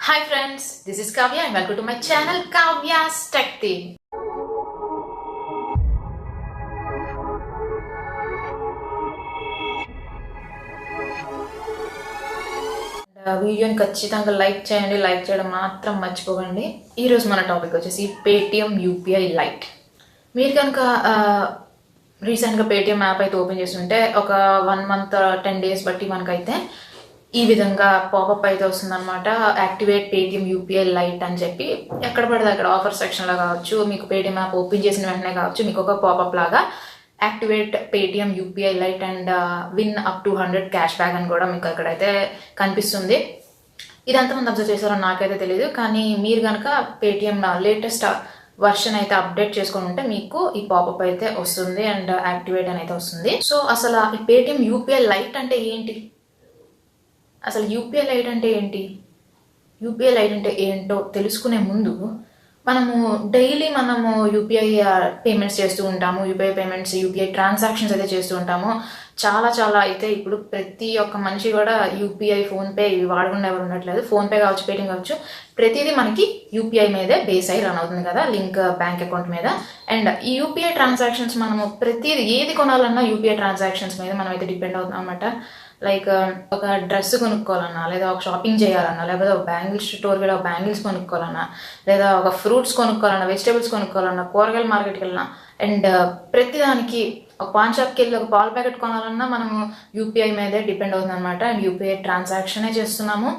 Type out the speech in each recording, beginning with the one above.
Hi friends, this is Kavya and welcome to my channel Kavya's TechTheme. వీడియోని ఖచ్చితంగా like చేయండి, like చేయడం మాత్రం మర్చిపోకండి. ఈరోజు మన టాపిక్ వచ్చేసి Paytm UPI LITE. మీరు కనుక రీసెంట్గా Paytm యాప్ అయితే ఓపెన్ చేస్తుంటే ఒక 1 month 10 days బట్టి మనకైతే ఈ విధంగా పాపప్ అయితే వస్తుందన్నమాట. యాక్టివేట్ Paytm UPI LITE అని చెప్పి ఎక్కడ పడితే అక్కడ ఆఫర్ సెక్షన్లో కావచ్చు, మీకు Paytm యాప్ ఓపెన్ చేసిన వెంటనే కావచ్చు, మీకు ఒక పాపప్ లాగా activate Paytm UPI LITE and win up to 100 cash back అని కూడా మీకు అక్కడైతే కనిపిస్తుంది. ఇదంతా మంది అబ్జర్వ్ చేశారో నాకైతే తెలియదు, కానీ మీరు కనుక Paytm లేటెస్ట్ వర్షన్ అయితే అప్డేట్ చేసుకొని ఉంటే మీకు ఈ పాపప్ అయితే వస్తుంది అండ్ యాక్టివేట్ అని అయితే వస్తుంది. సో అసలు ఈ Paytm UPI LITE అంటే ఏంటి, అసలు UPI LITE అంటే ఏంటి, UPI LITE అంటే ఏంటో తెలుసుకునే ముందు మనము డైలీ UPI పేమెంట్స్ చేస్తూ ఉంటాము, UPI పేమెంట్స్ UPI ట్రాన్సాక్షన్స్ అయితే చేస్తూ ఉంటాము. చాలా అయితే ఇప్పుడు ప్రతి ఒక్క మనిషి కూడా UPI ఫోన్పే ఇవి వాడకుండా ఎవరు ఉండట్లేదు. ఫోన్పే కావచ్చు, పేటిఎం కావచ్చు, ప్రతిదీ మనకి UPI మీదే బేస్ అయి రన్ అవుతుంది కదా, లింక్ బ్యాంక్ అకౌంట్ మీద. అండ్ ఈ UPI ట్రాన్సాక్షన్స్ మనము ప్రతిదీ ఏది కొనాలన్నా UPI ట్రాన్సాక్షన్స్ మీద మనం అయితే డిపెండ్ అవుతాం అన్నమాట. లైక్ ఒక డ్రెస్ కొనుక్కోవాలన్నా, లేదా ఒక షాపింగ్ చేయాలన్నా, లేకపోతే ఒక బ్యాంగిల్స్ స్టోర్కి వెళ్ళి ఒక బ్యాంగిల్స్ కొనుక్కోవాలన్నా, లేదా ఒక ఫ్రూట్స్ కొనుక్కోవాలన్నా, వెజిటేబుల్స్ కొనుక్కోవాలన్నా, కూరగాయల మార్కెట్కి వెళ్ళినా, అండ్ ప్రతిదానికి ఒక పాన్ షాప్కి వెళ్ళి ఒక పాల ప్యాకెట్ కొనాలన్నా మనము UPI మీదే డిపెండ్ అవుతుంది అనమాట. అండ్ UPI ట్రాన్సాక్షనే చేస్తున్నాము.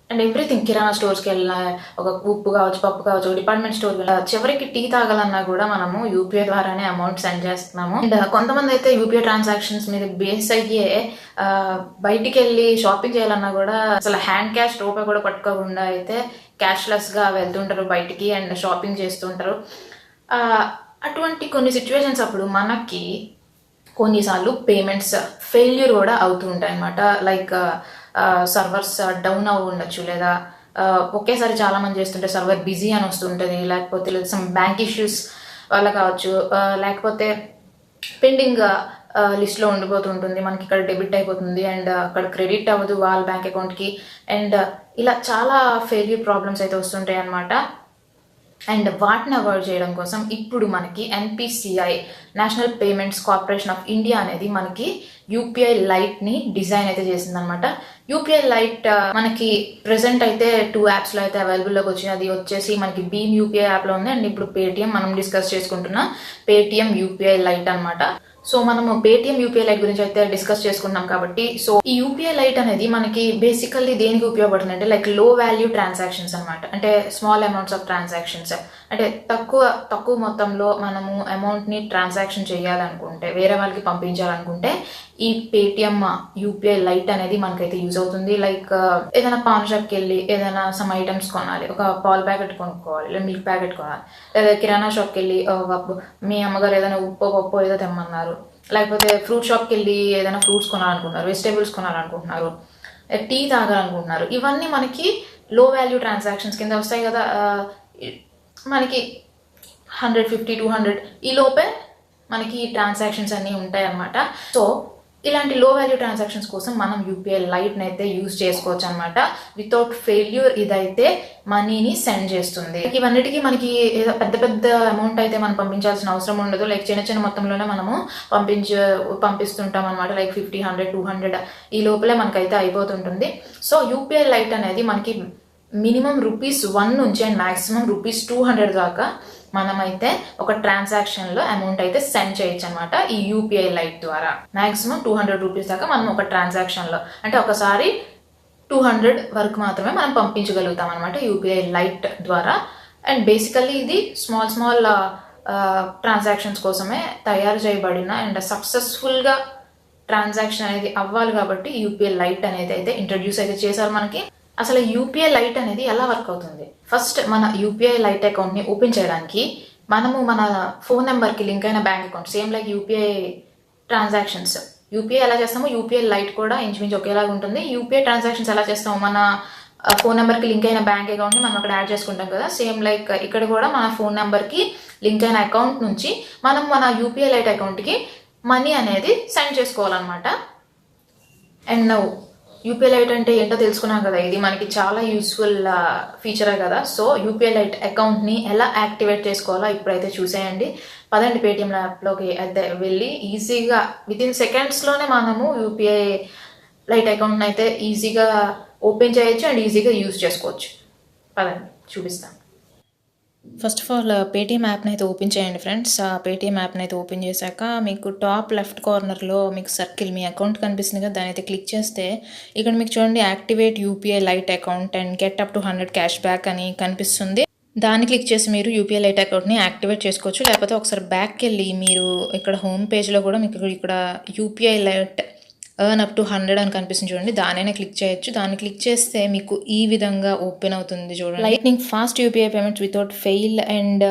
అండ్ ఎవ్రీథింగ్, కిరాణా స్టోర్స్కి వెళ్ళినా, ఒక ఉప్పు కావచ్చు, పప్పు కావచ్చు, ఒక డిపార్ట్మెంట్ స్టోర్కి వెళ్ళినా, చివరికి టీ తాగాలన్నా కూడా మనము UPI ద్వారానే అమౌంట్ సెండ్ చేస్తున్నాము. అండ్ కొంతమంది అయితే UPI ట్రాన్సాక్షన్స్ మీద బేస్ అయ్యే బయటికి వెళ్ళి షాపింగ్ చేయాలన్నా కూడా అసలు హ్యాండ్ క్యాష్ రూపాయి కూడా పట్టుకోకుండా అయితే క్యాష్లెస్గా వెళ్తుంటారు బయటికి అండ్ షాపింగ్ చేస్తుంటారు. అటువంటి కొన్ని సిచ్యువేషన్స్ అప్పుడు మనకి కొన్నిసార్లు పేమెంట్స్ ఫెయిల్యూర్ కూడా అవుతూ ఉంటాయి అన్నమాట. లైక్ సర్వర్స్ డౌన్ అవ్వ ఉండొచ్చు, లేదా ఒకేసారి చాలా మంది చేస్తుంటే సర్వర్ బిజీ అని వస్తుంటుంది, లేకపోతే సమ్ బ్యాంక్ ఇష్యూస్ వల్ల కావచ్చు, లేకపోతే పెండింగ్ లిస్ట్లో ఉండిపోతుంటుంది, మనకి ఇక్కడ డెబిట్ అయిపోతుంది అండ్ అక్కడ క్రెడిట్ అవ్వదు వాళ్ళ బ్యాంక్ అకౌంట్కి. అండ్ ఇలా చాలా ఫెయిల్యూర్ ప్రాబ్లమ్స్ అయితే వస్తుంటాయి అన్నమాట. అండ్ వాటిని అవాయిడ్ చేయడం కోసం ఇప్పుడు మనకి NPCI national payments corporation of India అనేది మనకి UPI LITEని డిజైన్ అయితే చేసిందనమాట. UPI LITE మనకి ప్రెసెంట్ అయితే 2 యాప్స్లో అయితే అవైలబుల్లోకి వచ్చింది. అది వచ్చేసి మనకి భీమ్ UPI యాప్లో ఉంది అండ్ ఇప్పుడు Paytm మనం డిస్కస్ చేసుకుంటున్న Paytm UPI LITE అనమాట. సో మనము Paytm UPI LITE గురించి అయితే డిస్కస్ చేసుకున్నాం కాబట్టి, సో ఈ UPI LITE అనేది మనకి బేసికల్లీ దేనికి ఉపయోగపడుతుంది అంటే లైక్ లో వాల్యూ ట్రాన్సాక్షన్స్ అనమాట. అంటే స్మాల్ అమౌంట్స్ ఆఫ్ ట్రాన్సాక్షన్స్, అంటే తక్కువ మొత్తంలో మనము అమౌంట్ని ట్రాన్సాక్షన్ చేయాలనుకుంటే, వేరే వాళ్ళకి పంపించాలనుకుంటే ఈ Paytm UPI LITE అనేది మనకైతే యూజ్ అవుతుంది. లైక్ ఏదైనా పాన్ షాప్కి వెళ్ళి ఏదైనా సమ్ ఐటమ్స్ కొనాలి, ఒక పాల ప్యాకెట్ కొనుక్కోవాలి, లేదా మిల్క్ ప్యాకెట్ కొనాలి, లేదా కిరాణా షాప్కి వెళ్ళి మీ అమ్మగారు ఏదైనా ఉప్పు పప్పు ఏదో తెమ్మన్నారు, లేకపోతే ఫ్రూట్ షాప్కి వెళ్ళి ఏదైనా ఫ్రూట్స్ కొనాలనుకుంటున్నారు, వెజిటేబుల్స్ కొనాలనుకుంటున్నారు, టీ తాగాలనుకుంటున్నారు, ఇవన్నీ మనకి లో వాల్యూ ట్రాన్సాక్షన్స్ కింద వస్తాయి కదా. మనకి 150, 200 ఈ లోపే మనకి ట్రాన్సాక్షన్స్ అన్నీ ఉంటాయి అన్నమాట. సో ఇలాంటి లో వాల్యూ ట్రాన్సాక్షన్స్ కోసం మనం UPI LITEని అయితే యూజ్ చేసుకోవచ్చు అనమాట. వితౌట్ ఫెయిల్యూర్ ఇదైతే మనీని సెండ్ చేస్తుంది. ఇవన్నిటికీ మనకి ఏదో పెద్ద అమౌంట్ అయితే మనం పంపించాల్సిన అవసరం ఉండదు. లైక్ చిన్న మొత్తంలోనే మనము పంపిస్తుంటాం అనమాట. లైక్ 50, 100, 200 ఈ లోపలే మనకైతే అయిపోతుంటుంది. సో UPI LITE అనేది మనకి మినిమం ₹1 నుంచి అండ్ మాక్సిమం ₹200 దాకా మనమైతే ఒక ట్రాన్సాక్షన్లో అమౌంట్ అయితే సెండ్ చేయొచ్చు అనమాట ఈ UPI LITE ద్వారా. మాక్సిమం ₹200 దాకా మనం ఒక ట్రాన్సాక్షన్లో, అంటే ఒకసారి 200 వరకు మాత్రమే మనం పంపించగలుగుతాం అనమాట UPI LITE ద్వారా. అండ్ బేసికల్లీ ఇది స్మాల్ ట్రాన్సాక్షన్స్ కోసమే తయారు చేయబడిన అండ్ సక్సెస్ఫుల్గా ట్రాన్సాక్షన్ అనేది అవ్వాలి కాబట్టి UPI LITE అనేది అయితే ఇంట్రడ్యూస్ అయితే చేశారు మనకి. అసలు UPI LITE అనేది ఎలా వర్క్ అవుతుంది? ఫస్ట్ మన UPI LITE అకౌంట్ని ఓపెన్ చేయడానికి మనము మన ఫోన్ నెంబర్కి లింక్ అయిన bank account, same like UPI transactions UPI ఎలా చేస్తామో UPI LITE కూడా ఇంచుమించు ఒకేలాగా ఉంటుంది. UPI ట్రాన్సాక్షన్స్ ఎలా చేస్తాము, మన ఫోన్ నెంబర్కి లింక్ అయిన బ్యాంక్ అకౌంట్ని మనం అక్కడ యాడ్ చేసుకుంటాం కదా, సేమ్ లైక్ ఇక్కడ కూడా మన ఫోన్ నెంబర్కి లింక్ అయిన అకౌంట్ నుంచి మనం మన UPI LITE అకౌంట్కి మనీ అనేది సెండ్ చేసుకోవాలన్నమాట. అండ్ యూపీఐ లైట్ అంటే ఏంటో తెలుసుకున్నాం కదా, ఇది మనకి చాలా యూస్ఫుల్ ఫీచరే కదా. సో యూపీఐ లైట్ అకౌంట్ని ఎలా యాక్టివేట్ చేసుకోవాలో ఇప్పుడైతే చూసేయండి. పదండి పేటిఎం యాప్లోకి అయితే వెళ్ళి ఈజీగా వితిన్ సెకండ్స్లోనే మనము యూపీఐ లైట్ అకౌంట్ని అయితే ఈజీగా ఓపెన్ చేయొచ్చు అండ్ ఈజీగా యూజ్ చేసుకోవచ్చు. పదండి చూపిస్తాను. ఫస్ట్ ఆఫ్ ఆల్ పేటిఎం యాప్ని అయితే ఓపెన్ చేయండి ఫ్రెండ్స్. పేటిఎం యాప్ని అయితే ఓపెన్ చేశాక మీకు టాప్ లెఫ్ట్ కార్నర్లో మీకు సర్కిల్ మీ అకౌంట్ కనిపిస్తుంది కదా, దాని అయితే క్లిక్ చేస్తే ఇక్కడ మీకు చూడండి activate UPI light account and get up to 100 cash back అని కనిపిస్తుంది. దాన్ని క్లిక్ చేసి మీరు యూపీఐ లైట్ అకౌంట్ని యాక్టివేట్ చేసుకోవచ్చు. లేకపోతే ఒకసారి బ్యాక్కి వెళ్ళి మీరు ఇక్కడ హోమ్ పేజ్లో కూడా మీకు ఇక్కడ UPI light earn up to 100 అని కనిపిస్తుంది చూడండి, దానైనా క్లిక్ చేయొచ్చు. దాన్ని క్లిక్ చేస్తే మీకు ఈ విధంగా ఓపెన్ అవుతుంది చూడండి. Lightning fast UPI payments without fail and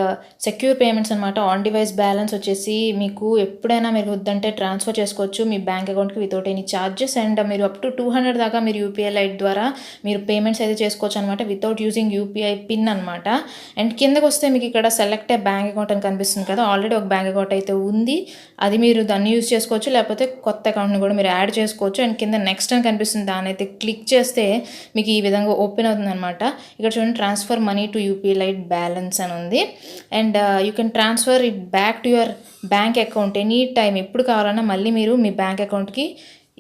secure payments అనమాట. ఆన్ డివైస్ బ్యాలెన్స్ వచ్చేసి మీకు ఎప్పుడైనా మీరు వద్దంటే ట్రాన్స్ఫర్ చేసుకోవచ్చు మీ బ్యాంక్ అకౌంట్కి వితౌట్ ఎనీ ఛార్జెస్. అండ్ మీరు అప్ టు 200 దాకా మీరు యూపీఐ లైట్ ద్వారా మీరు పేమెంట్స్ అయితే చేసుకోవచ్చు అనమాట వితౌట్ యూజింగ్ యూపీఐ పిన్ అనమాట. అండ్ కిందకు వస్తే మీకు ఇక్కడ సెలెక్ట్ ఏ బ్యాంక్ అకౌంట్ అని కనిపిస్తుంది కదా, ఆల్రెడీ ఒక బ్యాంక్ అకౌంట్ అయితే ఉంది, అది మీరు దాన్ని యూజ్ చేసుకోవచ్చు. లేకపోతే కొత్త అకౌంట్ని కూడా మీరు యాడ్ చేసుకోవచ్చు. అండ్ కింద నెక్స్ట్ అని కనిపిస్తుంది, దాని అయితే క్లిక్ చేస్తే మీకు ఈ విధంగా ఓపెన్ అవుతుంది అనమాట. ఇక్కడ చూడండి transfer money to UPI light balance అని ఉంది. And you can transfer it back to your bank account any time. ఎప్పుడు కావాలన్నా మళ్ళీ మీరు మీ బ్యాంక్ అకౌంట్కి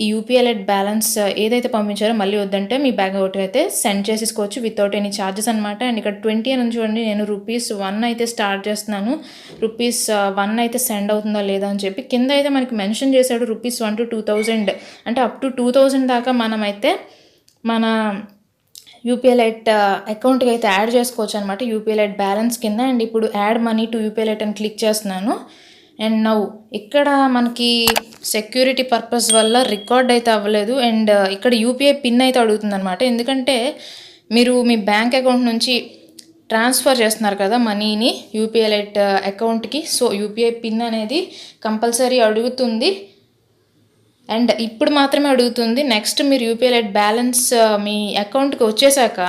ఈ యూపీఐ లైట్ బ్యాలెన్స్ ఏదైతే పంపించారో మళ్ళీ వద్దంటే మీ బ్యాంక్ అకౌంట్కి అయితే సెండ్ చేసేసుకోవచ్చు వితౌట్ ఎనీ ఛార్జెస్ అనమాట. అండ్ ఇక్కడ 20 అని చూడండి, నేను ₹1 అయితే స్టార్ట్ చేస్తున్నాను. ₹1 అయితే సెండ్ అవుతుందా లేదా అని చెప్పి కింద అయితే మనకి మెన్షన్ చేశాడు ₹1 to 2000, అంటే అప్ టు 2000 దాకా మనమైతే మన యూపీఐ లైట్ అకౌంట్కి అయితే యాడ్ చేసుకోవచ్చు అనమాట యూపీఐ లైట్ బ్యాలెన్స్ కింద. అండ్ ఇప్పుడు add money to UPI light అని క్లిక్ చేస్తున్నాను. అండ్ నౌ ఇక్కడ మనకి సెక్యూరిటీ పర్పస్ వల్ల రికార్డ్ అయితే అవ్వలేదు. అండ్ ఇక్కడ యూపీఐ పిన్ అయితే అడుగుతుంది అనమాట, ఎందుకంటే మీరు మీ బ్యాంక్ అకౌంట్ నుంచి ట్రాన్స్ఫర్ చేస్తున్నారు కదా మనీని యూపీఐ లైట్ అకౌంట్కి. సో యూపీఐ పిన్ అనేది కంపల్సరీ అడుగుతుంది. అండ్ ఇప్పుడు మాత్రమే అడుగుతుంది. నెక్స్ట్ మీరు యూపీఐ లైట్ బ్యాలెన్స్ మీ అకౌంట్కి వచ్చేసాక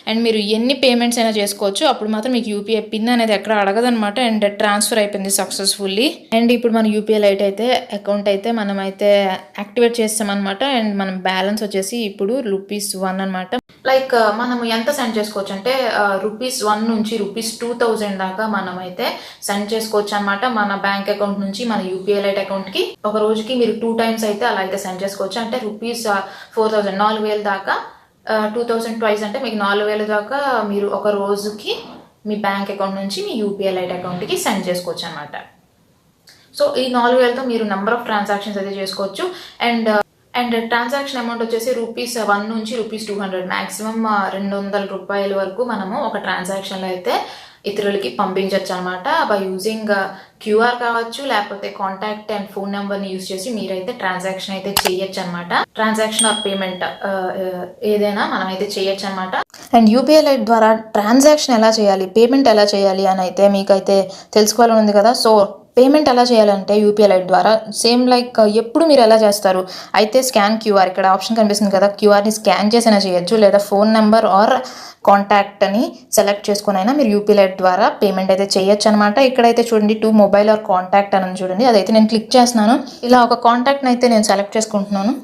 అండ్ మీరు ఎన్ని పేమెంట్స్ అయినా చేసుకోవచ్చు, అప్పుడు మాత్రం మీకు యూపీఐ పిన్ అనేది ఎక్కడ అడగదనమాట. అండ్ ట్రాన్స్ఫర్ అయిపోయింది సక్సెస్ఫుల్లీ. అండ్ ఇప్పుడు మన యూపీఐ లైట్ అయితే అకౌంట్ అయితే మనం అయితే యాక్టివేట్ చేస్తామన్నమాట. అండ్ మనం బ్యాలెన్స్ వచ్చేసి ఇప్పుడు ₹1 అనమాట. లైక్ మనం ఎంత సెండ్ చేసుకోవచ్చు అంటే ₹1 నుంచి ₹2000 దాకా మనం అయితే సెండ్ చేసుకోవచ్చు అనమాట మన బ్యాంక్ అకౌంట్ నుంచి మన యూపీఐ లైట్ అకౌంట్కి. ఒక రోజుకి మీరు 2 times అయితే అలా అయితే సెండ్ చేసుకోవచ్చు. అంటే ₹4000 4000 దాకా 2000 ట్వైస్ అంటే మీకు 4000 దాకా మీరు ఒక రోజుకి మీ బ్యాంక్ అకౌంట్ నుంచి మీ యూపీఐ లైట్ అకౌంట్కి సెండ్ చేసుకోవచ్చు అనమాట. సో ఈ 4000తో మీరు నెంబర్ ఆఫ్ ట్రాన్సాక్షన్స్ అయితే చేసుకోవచ్చు. అండ్ ట్రాన్సాక్షన్ అమౌంట్ వచ్చేసి ₹1 నుంచి ₹200, మ్యాక్సిమం ₹200 వరకు మనము ఒక ట్రాన్సాక్షన్లో అయితే ఇతరులకి పంపించవచ్చు అనమాట. బై యూజింగ్ క్యూఆర్ కావచ్చు, లేకపోతే కాంటాక్ట్ అండ్ ఫోన్ నెంబర్ని యూజ్ చేసి మీరైతే ట్రాన్సాక్షన్ అయితే చేయొచ్చు అనమాట. ట్రాన్సాక్షన్ ఆర్ పేమెంట్ ఏదైనా మనం అయితే చేయొచ్చు అనమాట. అండ్ యూపీఐ లైట్ ద్వారా ట్రాన్సాక్షన్ ఎలా చేయాలి, పేమెంట్ ఎలా చేయాలి అని అయితే మీకైతే తెలుసుకోవాలని ఉంది కదా. సో పేమెంట్ ఎలా చేయాలంటే యూపీఐ లైట్ ద్వారా సేమ్ లైక్ ఎప్పుడు మీరు ఎలా చేస్తారు అయితే స్కాన్ క్యూఆర్, ఇక్కడ ఆప్షన్ కనిపిస్తుంది కదా, క్యూఆర్ని స్కాన్ చేసైనా చేయొచ్చు, లేదా ఫోన్ నెంబర్ ఆర్ కాంటాక్ట్ని సెలెక్ట్ చేసుకుని అయినా మీరు యూపీఐ లైట్ ద్వారా పేమెంట్ అయితే చేయొచ్చు అనమాట. ఇక్కడైతే చూడండి టు మొబైల్ ఆర్ కాంటాక్ట్ అని చూడండి, అదైతే నేను క్లిక్ చేస్తున్నాను. ఇలా ఒక కాంటాక్ట్ని అయితే నేను సెలెక్ట్ చేసుకుంటున్నాను.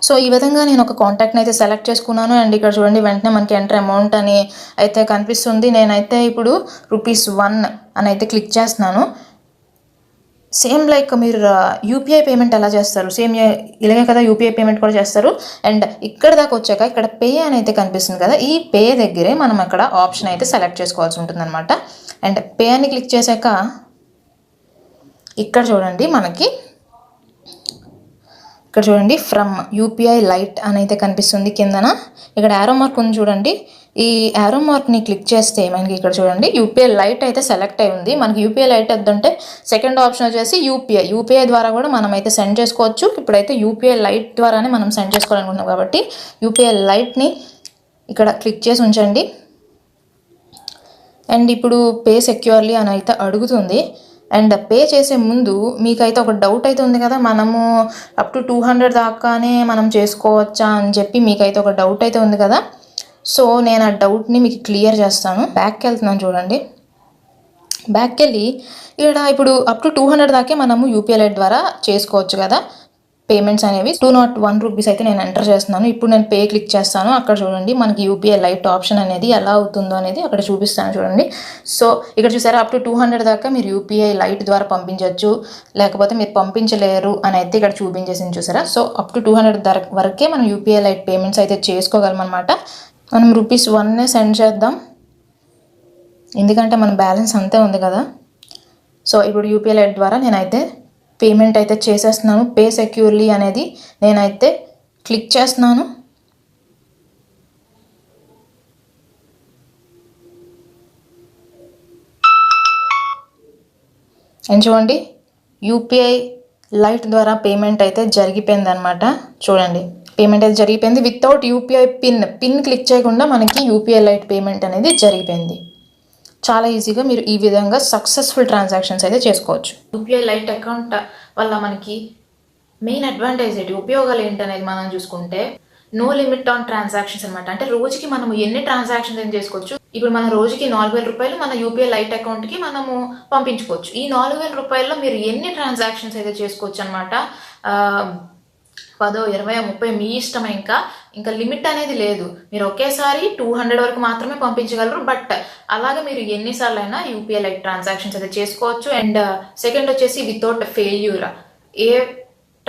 సో ఈ విధంగా నేను ఒక కాంటాక్ట్ని అయితే సెలెక్ట్ చేసుకున్నాను. అండ్ ఇక్కడ చూడండి వెంటనే మనకి ఎంటర్ అమౌంట్ అని అయితే కనిపిస్తుంది. నేనైతే ఇప్పుడు ₹1 అని అయితే క్లిక్ చేస్తున్నాను. సేమ్ లైక్ మీరు యూపీఐ పేమెంట్ ఎలా చేస్తారు సేమ్ ఇలాగే కదా యూపీఐ పేమెంట్ కూడా చేస్తారు. అండ్ ఇక్కడ దాకా వచ్చాక ఇక్కడ పే అని అయితే కనిపిస్తుంది కదా, ఈ పే దగ్గరే మనం అక్కడ ఆప్షన్ అయితే సెలెక్ట్ చేసుకోవాల్సి ఉంటుంది అనమాట. అండ్ పే అని క్లిక్ చేశాక ఇక్కడ చూడండి మనకి ఇక్కడ చూడండి ఫ్రమ్ యూపీఐ లైట్ అని అయితే కనిపిస్తుంది కిందన. ఇక్కడ యారో మార్క్ ఉంది చూడండి, ఈ యారో మార్క్ని క్లిక్ చేస్తే మనకి ఇక్కడ చూడండి యూపీఐ లైట్ అయితే సెలెక్ట్ అయి ఉంది. మనకి యూపీఐ లైట్ వద్దంటే సెకండ్ ఆప్షన్ వచ్చేసి యూపీఐ ద్వారా కూడా మనం అయితే సెండ్ చేసుకోవచ్చు. ఇప్పుడైతే యూపీఐ లైట్ ద్వారానే మనం సెండ్ చేసుకోవాలనుకుంటున్నాం కాబట్టి యూపీఐ లైట్ని ఇక్కడ క్లిక్ చేసి ఉంచండి. అండ్ ఇప్పుడు పే సెక్యూర్లీ అని అయితే అడుగుతుంది. అండ్ పే చేసే ముందు మీకైతే ఒక డౌట్ అయితే ఉంది కదా, మనము అప్ టు 200 దాకానే మనం చేసుకోవచ్చా అని చెప్పి మీకైతే ఒక డౌట్ అయితే ఉంది కదా. సో నేను ఆ డౌట్ని మీకు క్లియర్ చేస్తాను. బ్యాక్కి వెళ్తున్నాను చూడండి. బ్యాక్కి వెళ్ళి ఇక్కడ ఇప్పుడు అప్ టు 200 దాకే మనము యూపీఐ లైట్ ద్వారా చేసుకోవచ్చు కదా. పేమెంట్స్ అనేవి 201 రూపీస్ అయితే నేను ఎంటర్ చేస్తున్నాను. ఇప్పుడు నేను పే క్లిక్ చేస్తాను. అక్కడ చూడండి మనకి యూపీఐ లైట్ ఆప్షన్ అనేది ఎలా అవుతుందో అనేది అక్కడ చూపిస్తాను చూడండి. సో ఇక్కడ చూసారా అప్ టు 200 దాకా మీరు యూపీఐ లైట్ ద్వారా పంపించవచ్చు, లేకపోతే మీరు పంపించలేరు అని అయితే ఇక్కడ చూపించేసింది చూసారా. సో అప్ టు 200 వరకే మనం యూపీఐ లైట్ పేమెంట్స్ అయితే చేసుకోగలం అనమాట. మనం ₹1 సెండ్ చేద్దాం, ఎందుకంటే మన బ్యాలెన్స్ అంతే ఉంది కదా. సో ఇప్పుడు యూపీఐ లైట్ ద్వారా నేనైతే పేమెంట్ అయితే చేసేస్తున్నాను. పే సెక్యూర్లీ అనేది నేనైతే క్లిక్ చేస్తున్నాను. అండ్ చూడండి యూపీఐ లైట్ ద్వారా పేమెంట్ అయితే జరిగిపోయింది అనమాట. చూడండి పేమెంట్ అయితే జరిగిపోయింది వితౌట్ యూపీఐ పిన్ క్లిక్ చేయకుండా మనకి యూపీఐ లైట్ పేమెంట్ అనేది జరిగిపోయింది. చాలా ఈజీగా మీరు ఈ విధంగా సక్సెస్ఫుల్ ట్రాన్సాక్షన్స్ అయితే చేసుకోవచ్చు. యూపీఐ లైట్ అకౌంట్ వల్ల మనకి మెయిన్ అడ్వాంటేజ్ ఏంటి, ఉపయోగాలు ఏంటనేది మనం చూసుకుంటే నో లిమిట్ ఆన్ ట్రాన్సాక్షన్స్ అనమాట. అంటే రోజుకి మనము ఎన్ని ట్రాన్సాక్షన్స్ ఏం చేసుకోవచ్చు. ఇప్పుడు మన రోజుకి 4,000 రూపాయలు మన యూపీఐ లైట్ అకౌంట్కి మనము పంపించుకోవచ్చు. ఈ 4,000 రూపాయల్లో మీరు ఎన్ని ట్రాన్సాక్షన్స్ అయితే చేసుకోవచ్చు అనమాట. 10, 20, 30 మీ ఇష్టం. ఇంకా లిమిట్ అనేది లేదు. మీరు ఒకేసారి 200 వరకు మాత్రమే పంపించగలరు. బట్ అలాగే మీరు ఎన్నిసార్లు అయినా యూపీఐ లైట్ ట్రాన్సాక్షన్స్ అయితే చేసుకోవచ్చు. అండ్ సెకండ్ వచ్చేసి వితౌట్ ఫెయిల్యూర్. ఏ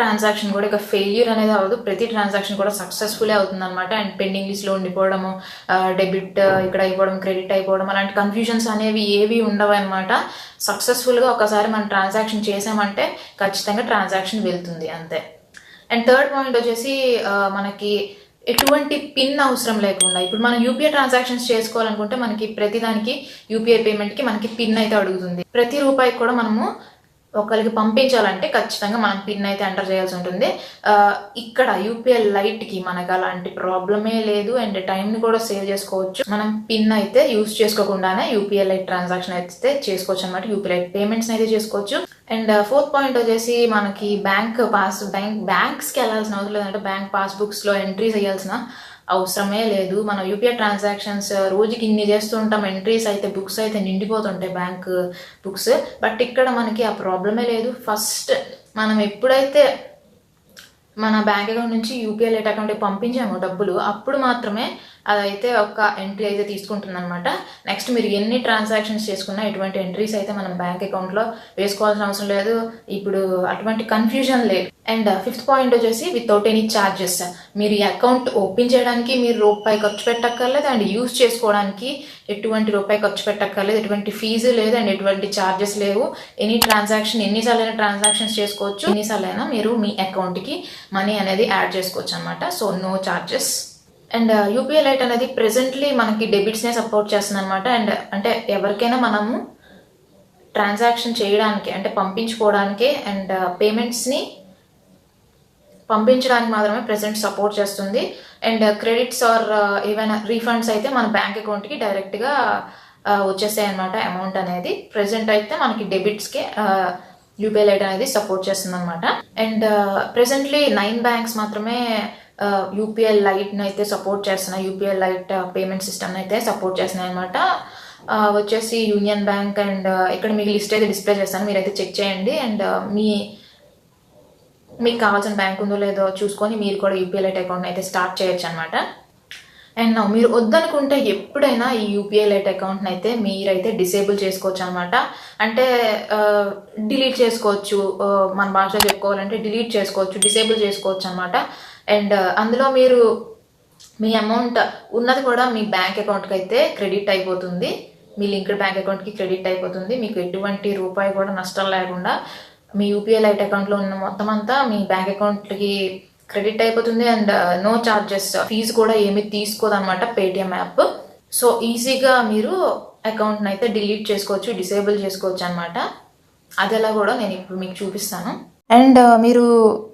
ట్రాన్సాక్షన్ కూడా ఇక ఫెయిల్యూర్ అనేది అవ్వదు. ప్రతి ట్రాన్సాక్షన్ కూడా సక్సెస్ఫుల్ అవుతుంది అనమాట. అండ్ పెండింగ్ లిస్ట్లో ఉండిపోవడము, డెబిట్ ఇక్కడ అయిపోవడం, క్రెడిట్ అయిపోవడం, అలాంటి కన్ఫ్యూజన్స్ అనేవి ఏవి ఉండవు అనమాట. సక్సెస్ఫుల్గా ఒకసారి మనం ట్రాన్సాక్షన్ చేసామంటే ఖచ్చితంగా ట్రాన్సాక్షన్ వెళ్తుంది అంతే. అండ్ థర్డ్ పాయింట్ వచ్చేసి మనకి ఎటువంటి పిన్ అవసరం లేకుండా ఇప్పుడు మనం యూపీఐ ట్రాన్సాక్షన్స్ చేసుకోవాలనుకుంటే మనకి ప్రతిదానికి యూపీఐ పేమెంట్కి మనకి పిన్ అయితే అడుగుతుంది. ప్రతి రూపాయికి కూడా మనము ఒకరికి పంపించాలంటే ఖచ్చితంగా మనం పిన్ అయితే ఎంటర్ చేయాల్సి ఉంటుంది. ఇక్కడ యూపీఐ లైట్కి మనకు అలాంటి ప్రాబ్లమే లేదు. అండ్ టైంని కూడా సేవ్ చేసుకోవచ్చు. మనం పిన్ అయితే యూజ్ చేసుకోకుండానే యూపీఐ లైట్ ట్రాన్సాక్షన్ అయితే చేసుకోవచ్చు అనమాట. యూపీఐ లైట్ పేమెంట్స్ అయితే చేసుకోవచ్చు. అండ్ ఫోర్త్ పాయింట్ వచ్చేసి మనకి బ్యాంక్స్కి వెళ్ళాల్సిన అవసరం లేదంటే బ్యాంక్ పాస్బుక్స్లో ఎంట్రీస్ వేయాల్సిన అవసరమే లేదు. మనం యూపీఐ ట్రాన్సాక్షన్స్ రోజుకి ఇన్ని చేస్తుంటాం, ఎంట్రీస్ అయితే బుక్స్ అయితే నిండిపోతుంటాయి బ్యాంక్ బుక్స్. బట్ ఇక్కడ మనకి ఆ ప్రాబ్లమే లేదు. ఫస్ట్ మనం ఎప్పుడైతే మన బ్యాంక్ అకౌంట్ నుంచి యూపీఐ లైట్ అకౌంట్కి పంపించాము డబ్బులు, అప్పుడు మాత్రమే అదైతే ఒక ఎంట్రీ అయితే తీసుకుంటుంది అనమాట. నెక్స్ట్ మీరు ఎన్ని ట్రాన్సాక్షన్స్ చేసుకున్నా ఎటువంటి ఎంట్రీస్ అయితే మనం బ్యాంక్ అకౌంట్లో వేసుకోవాల్సిన అవసరం లేదు. ఇప్పుడు అటువంటి కన్ఫ్యూజన్ లేదు. అండ్ ఫిఫ్త్ పాయింట్ వచ్చేసి వితౌట్ ఎనీ ఛార్జెస్. మీరు ఈ అకౌంట్ ఓపెన్ చేయడానికి మీరు రూపాయి ఖర్చు పెట్టక్కర్లేదు. అండ్ యూజ్ చేసుకోవడానికి ఎటువంటి రూపాయి ఖర్చు పెట్టక్కర్లేదు. ఎటువంటి ఫీజు లేదు అండ్ ఎటువంటి ఛార్జెస్ లేవు. ఎనీ ట్రాన్సాక్షన్ ఎన్నిసార్లైనా ట్రాన్సాక్షన్స్ చేసుకోవచ్చు. ఎన్నిసార్లైనా మీరు మీ అకౌంట్కి మనీ అనేది యాడ్ చేసుకోవచ్చు అనమాట. So no charges. And UPI lite అనేది ప్రెసెంట్లీ మనకి డెబిట్స్నే సపోర్ట్ చేస్తుంది అనమాట. అండ్ అంటే ఎవరికైనా మనము ట్రాన్సాక్షన్ చేయడానికి అంటే పంపించుకోవడానికి అండ్ పేమెంట్స్ని పంపించడానికి మాత్రమే ప్రెసెంట్ సపోర్ట్ చేస్తుంది. అండ్ క్రెడిట్స్ ఆర్ ఏవైనా రీఫండ్స్ అయితే మన బ్యాంక్ అకౌంట్కి డైరెక్ట్గా వచ్చేస్తాయి అనమాట. అమౌంట్ అనేది ప్రెసెంట్ అయితే మనకి డెబిట్స్కే యూపీఐ లైట్ అనేది సపోర్ట్ చేస్తుంది అనమాట. అండ్ ప్రెసెంట్లీ 9 బ్యాంక్స్ మాత్రమే యూపీఐ లైట్ని అయితే సపోర్ట్ చేస్తున్నాయి. యూపీఐ లైట్ పేమెంట్ సిస్టమ్ అయితే సపోర్ట్ చేస్తున్నాయి అనమాట. వచ్చేసి యూనియన్ బ్యాంక్. అండ్ ఇక్కడ మీకు లిస్ట్ అయితే డిస్ప్లే చేస్తాను, మీరైతే చెక్ చేయండి. అండ్ మీకు కావాల్సిన బ్యాంక్ ఉందో లేదో చూసుకొని మీరు కూడా యూపీఐ లైట్ అకౌంట్ అయితే స్టార్ట్ చేయొచ్చు అనమాట. అండ్ మీరు వద్దనుకుంటే ఎప్పుడైనా ఈ యూపీఐ లైట్ అకౌంట్ని అయితే మీరైతే డిసేబుల్ చేసుకోవచ్చు అనమాట. అంటే డిలీట్ చేసుకోవచ్చు, మన భాషలో చెప్పుకోవాలంటే డిలీట్ చేసుకోవచ్చు, డిసేబుల్ చేసుకోవచ్చు అనమాట. అండ్ అందులో మీరు మీ అమౌంట్ ఉన్నది కూడా మీ బ్యాంక్ అకౌంట్కి అయితే క్రెడిట్ అయిపోతుంది. మీ లింక్డ్ బ్యాంక్ అకౌంట్కి క్రెడిట్ అయిపోతుంది. మీకు ఎటువంటి రూపాయి కూడా నష్టం లేకుండా మీ యూపీఐ లైట్ అకౌంట్లో ఉన్న మొత్తం అంతా మీ బ్యాంక్ అకౌంట్కి క్రెడిట్ అయిపోతుంది. అండ్ నో ఛార్జెస్, ఫీజు కూడా ఏమి తీసుకోదన్నమాట పేటిఎం యాప్. సో ఈజీగా మీరు అకౌంట్ని అయితే డిలీట్ చేసుకోవచ్చు, డిసేబుల్ చేసుకోవచ్చు అనమాట. అదేలా కూడా నేను ఇప్పుడు మీకు చూపిస్తాను. అండ్ మీరు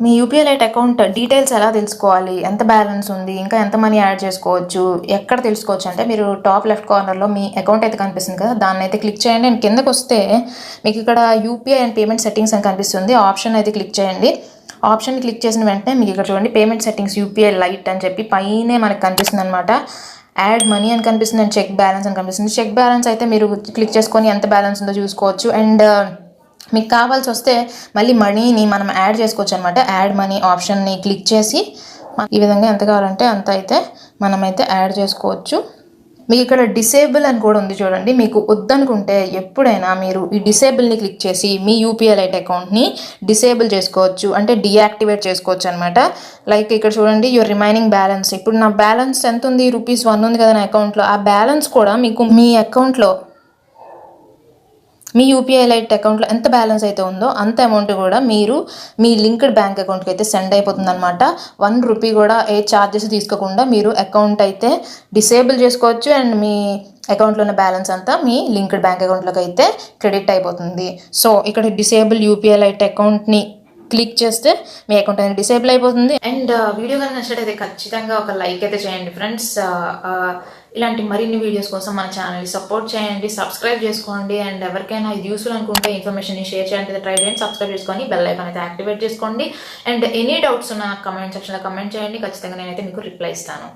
మీ యూపీఐ లైట్ అకౌంట్ డీటెయిల్స్ ఎలా తెలుసుకోవాలి, ఎంత బ్యాలెన్స్ ఉంది, ఇంకా ఎంత మనీ యాడ్ చేసుకోవచ్చు, ఎక్కడ తెలుసుకోవచ్చు అంటే మీరు టాప్ లెఫ్ట్ కార్నర్లో మీ అకౌంట్ అయితే కనిపిస్తుంది కదా, దాన్ని అయితే క్లిక్ చేయండి. అండ్ కిందకు వస్తే మీకు ఇక్కడ యూపీఐ అండ్ పేమెంట్ సెట్టింగ్స్ అని కనిపిస్తుంది. ఆప్షన్ అయితే క్లిక్ చేయండి. ఆప్షన్ క్లిక్ చేసిన వెంటనే మీకు ఇక్కడ చూడండి పేమెంట్ సెట్టింగ్స్ యూపీఐ లైట్ అని చెప్పి పైనే మనకు కనిపిస్తుంది అనమాట. యాడ్ మనీ అని కనిపిస్తుంది అండ్ చెక్ బ్యాలెన్స్ అని కనిపిస్తుంది. చెక్ బ్యాలెన్స్ అయితే మీరు క్లిక్ చేసుకొని ఎంత బ్యాలెన్స్ ఉందో చూసుకోవచ్చు. అండ్ మీకు కావాల్సి వస్తే మళ్ళీ మనీని మనం యాడ్ చేసుకోవచ్చు అనమాట. యాడ్ మనీ ఆప్షన్ని క్లిక్ చేసి ఈ విధంగా ఎంత కావాలంటే అంత అయితే మనమైతే యాడ్ చేసుకోవచ్చు. మీకు ఇక్కడ డిసేబుల్ అని కూడా ఉంది చూడండి. మీకు వద్దనుకుంటే ఎప్పుడైనా మీరు ఈ డిసేబుల్ని క్లిక్ చేసి మీ యూపీఐ లైట్ అకౌంట్ని డిసేబుల్ చేసుకోవచ్చు, అంటే డీయాక్టివేట్ చేసుకోవచ్చు అనమాట. లైక్ ఇక్కడ చూడండి, యువర్ రిమైనింగ్ బ్యాలెన్స్. ఇప్పుడు నా బ్యాలెన్స్ ఎంత ఉంది? ₹1 ఉంది కదా నా అకౌంట్లో. ఆ బ్యాలెన్స్ కూడా మీకు మీ అకౌంట్లో, మీ యూపీఐ లైట్ అకౌంట్లో ఎంత బ్యాలెన్స్ అయితే ఉందో అంత అమౌంట్ కూడా మీరు మీ లింక్డ్ బ్యాంక్ అకౌంట్కి అయితే సెండ్ అయిపోతుంది అనమాట. ₹1 కూడా ఏ ఛార్జెస్ తీసుకోకుండా మీరు అకౌంట్ అయితే డిసేబుల్ చేసుకోవచ్చు. అండ్ మీ అకౌంట్లో ఉన్న బ్యాలెన్స్ అంతా మీ లింక్డ్ బ్యాంక్ అకౌంట్లోకి అయితే క్రెడిట్ అయిపోతుంది. సో ఇక్కడ డిసేబుల్ యూపీఐ లైట్ అకౌంట్ని క్లిక్ చేస్తే మీ అకౌంట్ అనేది డిసేబుల్ అయిపోతుంది. అండ్ వీడియో కనుక నచ్చినట్టయితే ఖచ్చితంగా ఒక లైక్ అయితే చేయండి ఫ్రెండ్స్. ఇలాంటి మరిన్ని వీడియోస్ కోసం మన ఛానల్ని సపోర్ట్ చేయండి, సబ్స్క్రైబ్ చేసుకోండి. అండ్ ఎవరికైనా ఇది యూస్ఫుల్ అనుకుంటే ఇన్ఫర్మేషన్ని షేర్ చేయండి, ట్రై చేయండి, సబ్స్క్రైబ్ చేసుకొని బెల్ ఐకాన్ అయితే యాక్టివేట్ చేసుకోండి. అండ్ ఎనీ డౌట్స్ ఉన్న కమెంట్ సెక్షన్లో కమెంట్ చేయండి, ఖచ్చితంగా నేనైతే మీకు రిప్లై ఇస్తాను.